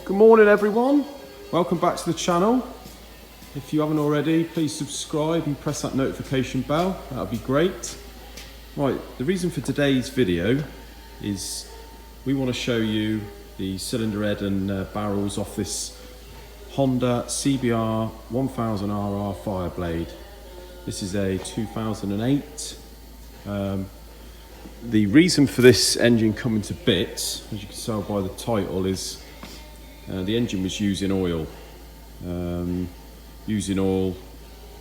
Good morning everyone, welcome back to the channel. If you haven't already, please subscribe and press that notification bell, that would be great. Right, the reason for today's video is we want to show you the cylinder head and barrels off this Honda CBR1000rr Fireblade. This is a 2008. The reason for this engine coming to bits, as you can tell by the title, is the engine was using oil.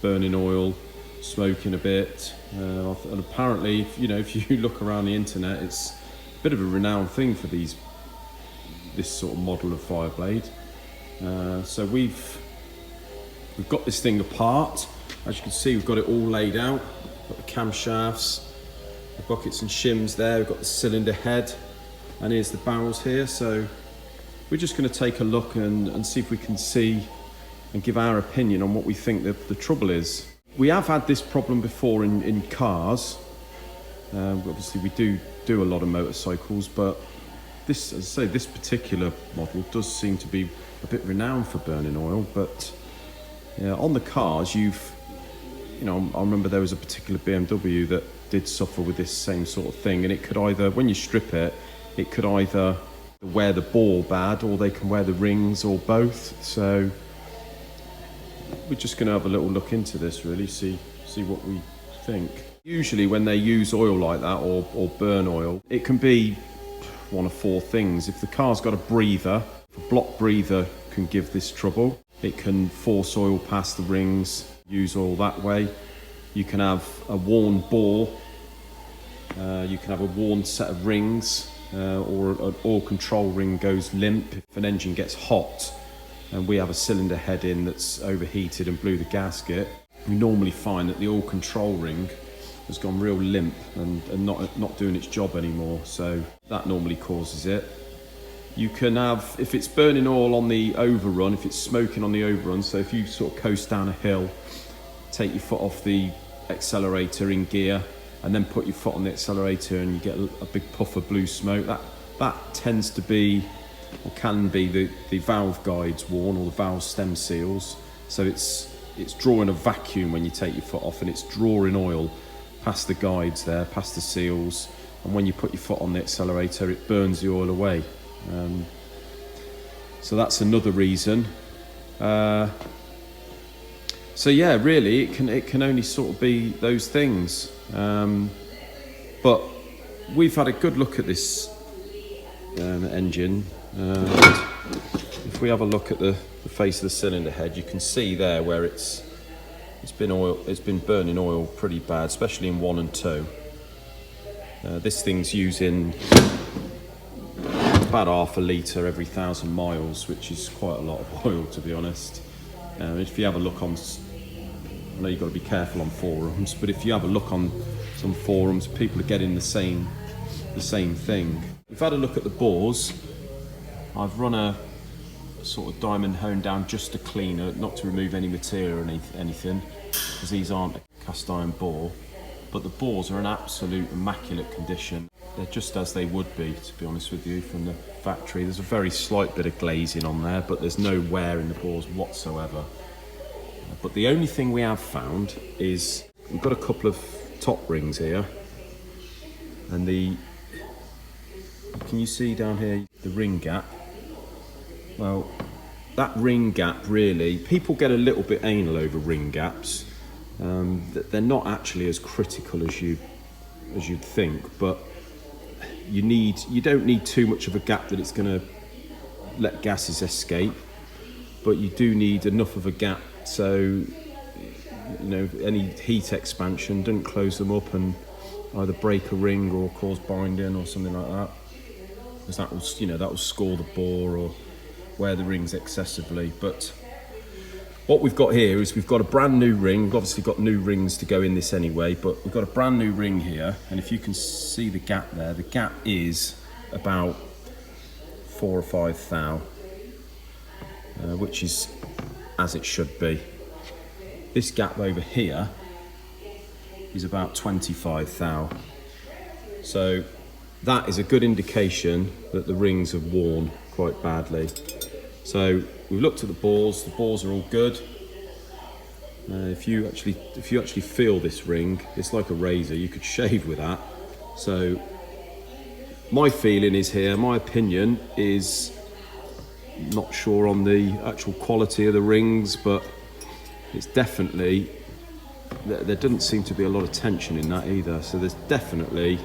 Burning oil, smoking a bit, and apparently, if you look around the internet, it's a bit of a renowned thing for this sort of model of Fireblade. So we've got this thing apart. As you can see, we've got it all laid out. Got the camshafts, the buckets and shims there. We've got the cylinder head, and here's the barrels here. So we're just going to take a look and see if we can see and give our opinion on what we think the trouble is. We have had this problem before in cars. Obviously we do a lot of motorcycles, but this, as I say, this particular model does seem to be a bit renowned for burning oil. But on the cars, I remember there was a particular BMW that did suffer with this same sort of thing, and it could either, when you strip it, it could either wear the ball bad, or they can wear the rings, or both. So we're just going to have a little look into this, really, see what we think. Usually when they use oil like that, or burn oil, it can be one of four things. If the car's got a breather, a block breather can give this trouble. It can force oil past the rings, use oil that way. You can have a worn bore, you can have a worn set of rings, or an oil control ring goes limp. If an engine gets hot and we have a cylinder head in that's overheated and blew the gasket, we normally find that the oil control ring has gone real limp and not doing its job anymore. So that normally causes it. You can have, if it's burning oil on the overrun, if it's smoking on the overrun, so if you sort of coast down a hill, take your foot off the accelerator in gear, and then put your foot on the accelerator and you get a big puff of blue smoke, that tends to be, or can be, the valve guides worn, or the valve stem seals. So it's drawing a vacuum when you take your foot off, and it's drawing oil past the guides there, past the seals, and when you put your foot on the accelerator, it burns the oil away. So that's another reason. So yeah, really, it can only sort of be those things. But we've had a good look at this engine. If we have a look at the face of the cylinder head, you can see there where it's been burning oil pretty bad, especially in 1 and 2. This thing's using about half a litre every 1,000 miles, which is quite a lot of oil, to be honest. If you have a look on, I know you've got to be careful on forums, but if you have a look on some forums, people are getting the same thing. We've had a look at the bores. I've run a sort of diamond honed down just to clean it, not to remove any material or anything, because these aren't a cast iron bore. But the bores are in absolute immaculate condition. They're just as they would be, to be honest with you, from the factory. There's a very slight bit of glazing on there, but there's no wear in the bores whatsoever. But the only thing we have found is we've got a couple of top rings here, and can you see down here the ring gap? Well, that ring gap, really, people get a little bit anal over ring gaps. They're not actually as critical as you'd think, but you don't need too much of a gap that it's going to let gases escape, but you do need enough of a gap so any heat expansion doesn't close them up and either break a ring or cause binding or something like that, because that will score the bore or wear the rings excessively. But what we've got here is we've got a brand new ring. We've obviously got new rings to go in this anyway, but we've got a brand new ring here, and if you can see the gap there, the gap is about 4 or 5 thou, which is as it should be. This gap over here is about 25 thou. So that is a good indication that the rings have worn quite badly. So we've looked at the bores are all good. If you actually feel this ring, it's like a razor, you could shave with that. So my feeling is here, my opinion is, not sure on the actual quality of the rings, but it's definitely, there doesn't seem to be a lot of tension in that either, so there's definitely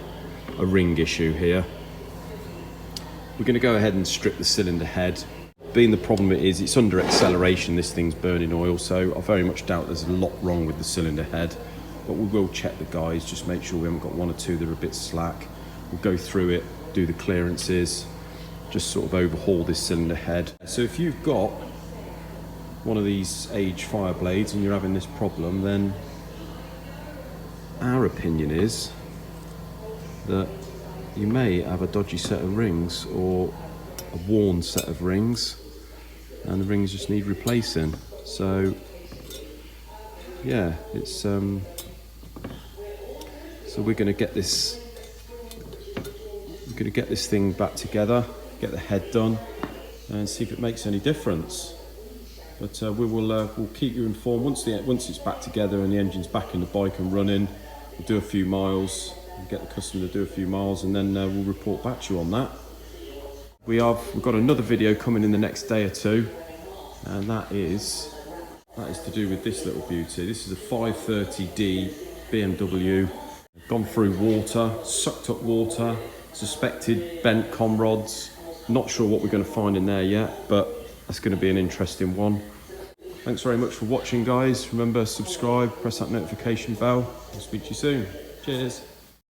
a ring issue here. We're going to go ahead and strip the cylinder head. Being the problem it is, it's under acceleration, this thing's burning oil, so I very much doubt there's a lot wrong with the cylinder head, but we will check the guys, just make sure we haven't got one or two that are a bit slack. We'll go through it, do the clearances, just sort of overhaul this cylinder head. So if you've got one of these aged Fireblades and you're having this problem, then our opinion is that you may have a dodgy set of rings or a worn set of rings, and the rings just need replacing. So yeah, it's so we're going to get this thing back together, get the head done, and see if it makes any difference. But we'll keep you informed once it's back together and the engine's back in the bike and running. We'll do a few miles, get the customer to do a few miles, and then we'll report back to you on that. We've got another video coming in the next day or two, and that is to do with this little beauty. This is a 530D BMW, gone through water, sucked up water, suspected bent com rods. Not sure what we're going to find in there yet, but that's going to be an interesting one. Thanks very much for watching, guys. Remember, subscribe, press that notification bell. I'll speak to you soon. Cheers.